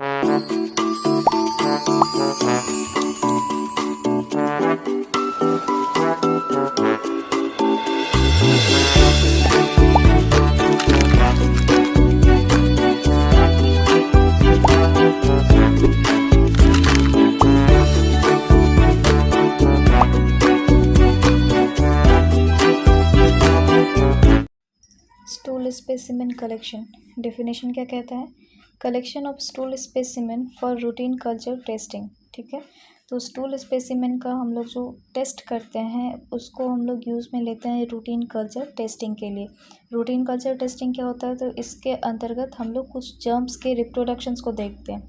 Stool specimen collection definition क्या कहता है? Collection of stool specimen for routine culture testing. ठीक है, तो स्टूल स्पेसिमेन का हम लोग जो टेस्ट करते हैं उसको हम लोग यूज़ में लेते हैं रूटीन कल्चर टेस्टिंग के लिए। रूटीन कल्चर टेस्टिंग क्या होता है? तो इसके अंतर्गत हम लोग कुछ जर्म्स के रिप्रोडक्शंस को देखते हैं।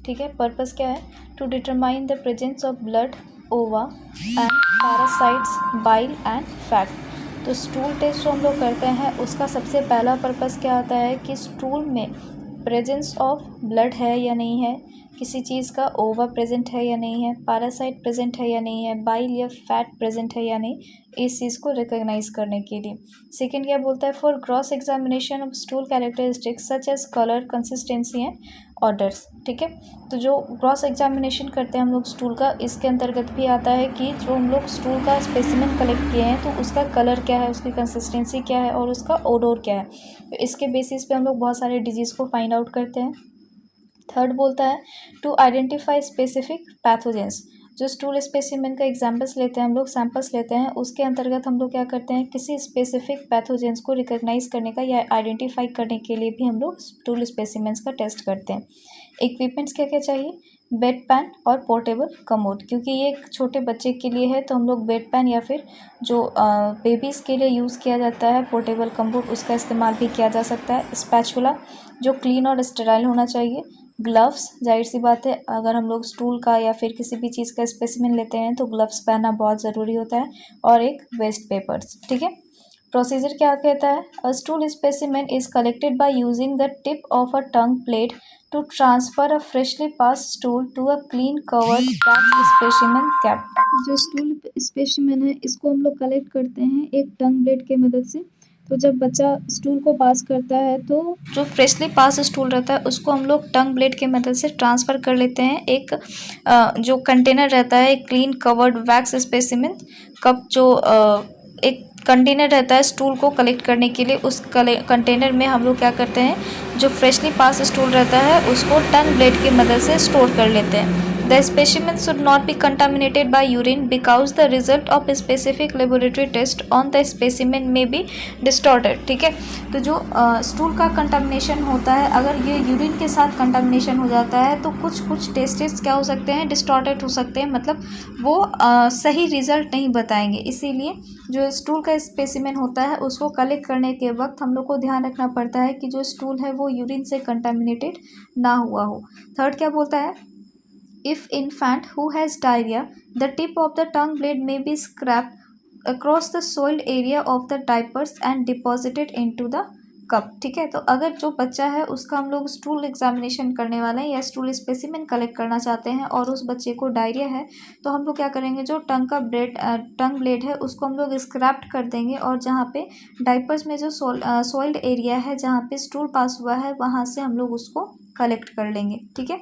ठीक है, पर्पस क्या है? To determine the presence of blood, ova and parasites, bile and fat. तो स्टूल टेस्ट जो हम लोग करते हैं उसका सबसे पहला पर्पस क्या आता है कि स्टूल में प्रेजेंस ऑफ ब्लड है या नहीं है, किसी चीज़ का ओवा प्रेजेंट है या नहीं है, पैरासाइट प्रेजेंट है या नहीं है, बाइल या फैट प्रेजेंट है या नहीं, इस चीज़ को रिकॉग्नाइज करने के लिए। सेकंड क्या बोलता है? For cross examination of stool characteristics such as colour, consistency and odours. ठीक है, तो जो क्रॉस एग्जामिनेशन करते हैं हम लोग स्टूल का, इसके अंतर्गत भी आता है कि जो हम लोग स्टूल का स्पेसिमेन कलेक्ट किए हैं तो उसका कलर क्या है, उसकी कंसिस्टेंसी क्या है और उसका ओडोर क्या है। तो इसके बेसिस पे हम लोग बहुत सारे डिजीज़ को फाइंड आउट करते हैं। थर्ड बोलता है टू आइडेंटिफाई स्पेसिफिक पैथोजेंस। जो स्टूल स्पेसिमेन का एग्जाम्पल्स लेते हैं हम लोग, सैंपल्स लेते हैं, उसके अंतर्गत हम लोग क्या करते हैं, किसी स्पेसिफिक पैथोजेंस को रिकॉग्नाइज करने का या आइडेंटिफाई करने के लिए भी हम लोग स्टूल स्पेसिमेंस का टेस्ट करते हैं। इक्विपमेंट्स क्या क्या चाहिए? बेड पैन और पोर्टेबल कमोड, क्योंकि ये एक छोटे बच्चे के लिए है तो हम लोग बेड पैन या फिर जो बेबीज़ के लिए यूज़ किया जाता है पोर्टेबल कमोड, उसका इस्तेमाल भी किया जा सकता है। स्पैचुला जो क्लीन और स्टेराइल होना चाहिए। ग्लव्स, जाहिर सी बात है अगर हम लोग स्टूल का या फिर किसी भी चीज़ का स्पेसिमेन लेते हैं तो ग्लव्स पहनना बहुत ज़रूरी होता है। और एक वेस्ट पेपर्स। ठीक है, प्रोसीजर क्या कहता है? A stool specimen is collected by using the tip of a tongue plate to transfer a freshly pass stool to a clean covered wax specimen cap. जो स्टूल स्पेसिमेन है इसको हम लोग कलेक्ट करते हैं एक टंग ब्लेड के मदद से। तो जब बच्चा स्टूल को पास करता है तो जो फ्रेशली पास स्टूल रहता है उसको हम लोग टंग ब्लेड के मदद से ट्रांसफ़र कर लेते हैं एक जो कंटेनर रहता है, एक clean covered wax specimen cup, जो एक कंटेनर रहता है स्टूल को कलेक्ट करने के लिए। उस कंटेनर में हम लोग क्या करते हैं, जो फ्रेशली पास स्टूल रहता है उसको टंग ब्लेड की मदद से स्टोर कर लेते हैं। The specimen should not be contaminated by urine because the result of a specific laboratory test on the specimen may be distorted। ठीक है, तो जो स्टूल का कंटामिनेशन होता है, अगर ये यूरिन के साथ कंटामिनेशन हो जाता है तो कुछ टेस्ट्स क्या हो सकते हैं, डिस्टॉर्टेड हो सकते हैं, मतलब वो सही रिजल्ट नहीं बताएंगे। इसीलिए जो स्टूल का स्पेसिमेन होता है उसको कलेक्ट करने के वक्त हम लोग को ध्यान रखना पड़ता है कि जो स्टूल है वो यूरिन से कंटामिनेटेड ना हुआ हो। थर्ड क्या बोलता है? If infant who has diarrhea, the tip of the tongue blade may be scraped across the soiled area of the diapers and deposited into the cup। ठीक है, तो अगर जो बच्चा है उसका हम लोग स्टूल एग्जामिनेशन करने वाले हैं या स्टूल स्पेसिमेन कलेक्ट करना चाहते हैं और उस बच्चे को डायरिया है तो हम लोग क्या करेंगे, जो टंग ब्लेड है उसको हम लोग स्क्रैप्ड कर देंगे और जहाँ पे डाइपर्स में जो सॉइल्ड एरिया है जहाँ पे स्टूल पास हुआ है वहाँ से हम लोग उसको कलेक्ट कर लेंगे। ठीक है,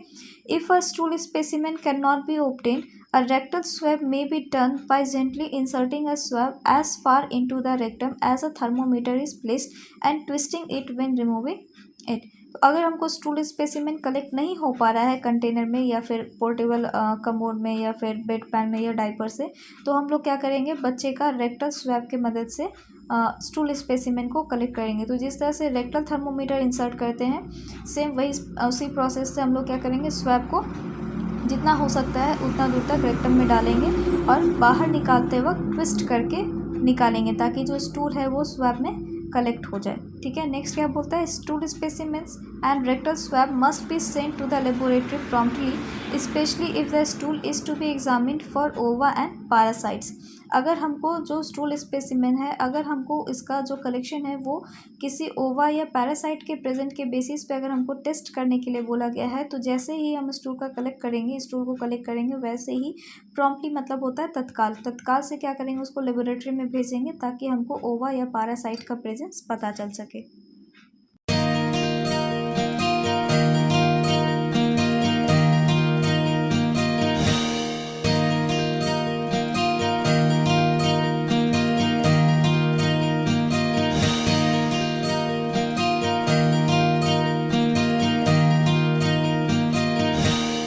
if a stool specimen cannot be obtained, a rectal swab may be done by gently inserting a swab as far into the rectum as a thermometer is placed and twisting it when removing it। तो अगर हमको stool specimen collect नहीं हो पा रहा है container में या फिर पोर्टेबल कमोड में या फिर बेड पैन में या डाइपर से, तो हम लोग क्या करेंगे, बच्चे का रेक्टल स्वैब के मदद से स्टूल स्पेसिमेन को कलेक्ट करेंगे। तो जिस तरह से रेक्टल थर्मोमीटर इंसर्ट करते हैं, सेम वही उसी प्रोसेस से हम लोग क्या करेंगे, स्वैब को जितना हो सकता है उतना दूर तक रेक्टम में डालेंगे और बाहर निकालते वक्त ट्विस्ट करके निकालेंगे ताकि जो स्टूल है वो स्वैब में कलेक्ट हो जाए। ठीक है, नेक्स्ट क्या बोलता है? Stool specimens and rectal swab must be sent to the laboratory promptly specially if the stool is to be examined for ova and parasites. अगर हमको जो स्टूल स्पेसिमेन है, अगर हमको इसका जो कलेक्शन है वो किसी ओवा या पैरासाइट के प्रेजेंट के बेसिस पे अगर हमको टेस्ट करने के लिए बोला गया है, तो जैसे ही हम स्टूल को कलेक्ट करेंगे वैसे ही प्रॉम्प्टली मतलब होता है तत्काल से क्या करेंगे, उसको लेबोरेटरी में भेजेंगे ताकि हमको ओवा या पैरासाइट का प्रेजेंस पता चल सके।